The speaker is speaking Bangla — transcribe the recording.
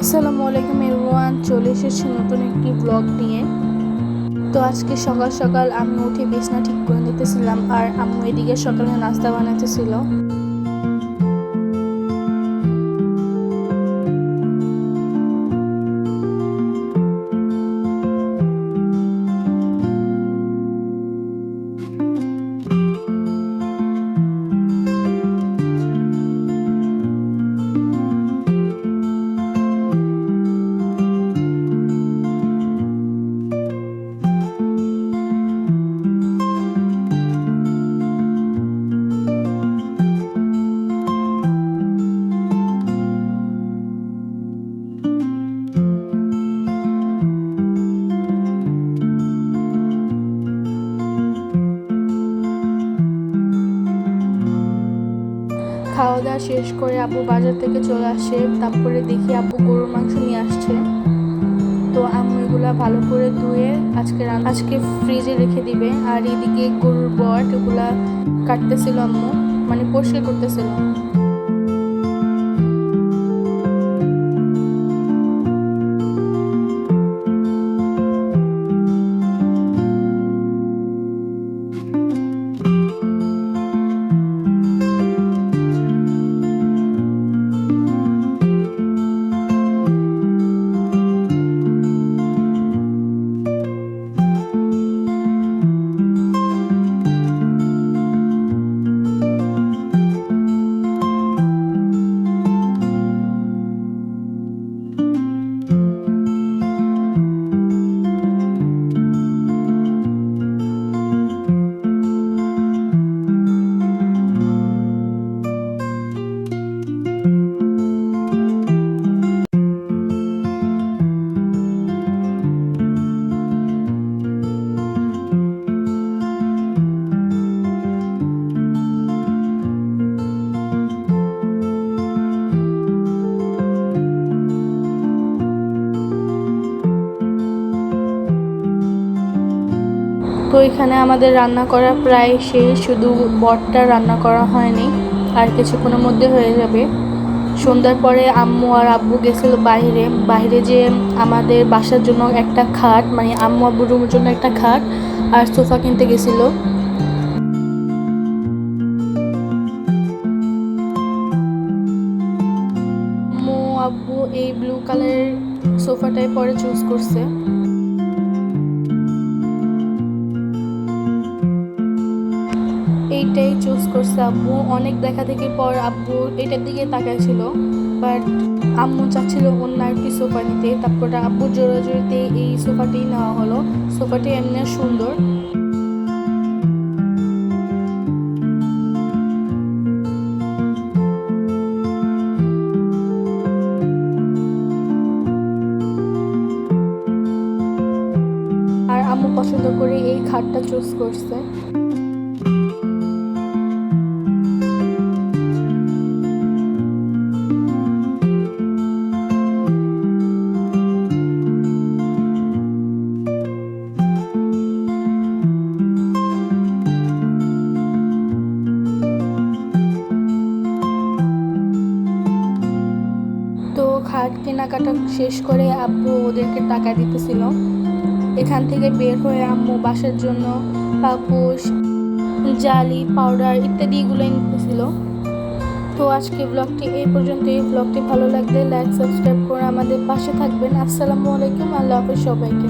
আসসালামু আলাইকুম এভরিওয়ান, চলে এসেছি নতুন একটি ব্লগ নিয়ে। তো আজকে সকাল সকাল আমি উঠে বিছানা ঠিক করে নিতেছিলাম আর আম্মু এদিকে সকালে নাস্তা বানাতেছিল। খাওয়া দাওয়া শেষ করে আব্বু বাজার থেকে চলে আসে। তারপরে দেখি আব্বু গরুর মাংস নিয়ে আসছে। তো আম্মু এগুলা ভালো করে ধুয়ে আজকে ফ্রিজে রেখে দিবে। আর এদিকে গরুর বট এগুলা কাটতেছিল আম্মু, মানে পরিষ্কার করতেছিল। তো এখানে আমাদের রান্না করা প্রায় শেষ, শুধু বটটা রান্না করা হয়নি, আর কিছুক্ষণের মধ্যে হয়ে যাবে। সন্ধ্যার পরে আম্মু আর আব্বু গেছিল বাইরে যে আমাদের বাসার জন্য একটা খাট, মানে আম্মু আব্বুর রুমের জন্য একটা খাট আর সোফা কিনতে গেছিল। আম্মু আব্বু এই ব্লু কালারের সোফাটাই পরে চুজ করছে। এইটাই চুজ করছে আব্বু। অনেক দেখা দেখির পর আব্বু এটার দিকে তাকাইছিল, বাট আম্মু চাচ্ছিল অন্য আরেকটি সোফা নিতে। তারপরে আব্বুর জোরাজোরিতে এই সোফাটি নেওয়া হলো। সোফাটি এমনি সুন্দর। আর আম্মু পছন্দ করে এই খাটটা চুজ করছে। তো খাট কেনাকাটা শেষ করে আব্বু ওদেরকে টাকা দিতেছিল। এখান থেকে বের হয়ে আম্মু বাসার জন্য পাপোশ, জালি, পাউডার ইত্যাদি এগুলো নিতেছিল। তো আজকে ব্লগটি এই পর্যন্ত। এই ব্লগটি ভালো লাগলে লাইক সাবস্ক্রাইব করে আমাদের পাশে থাকবেন। আসসালামু আলাইকুম, আল্লাহ হাফেজ সবাইকে।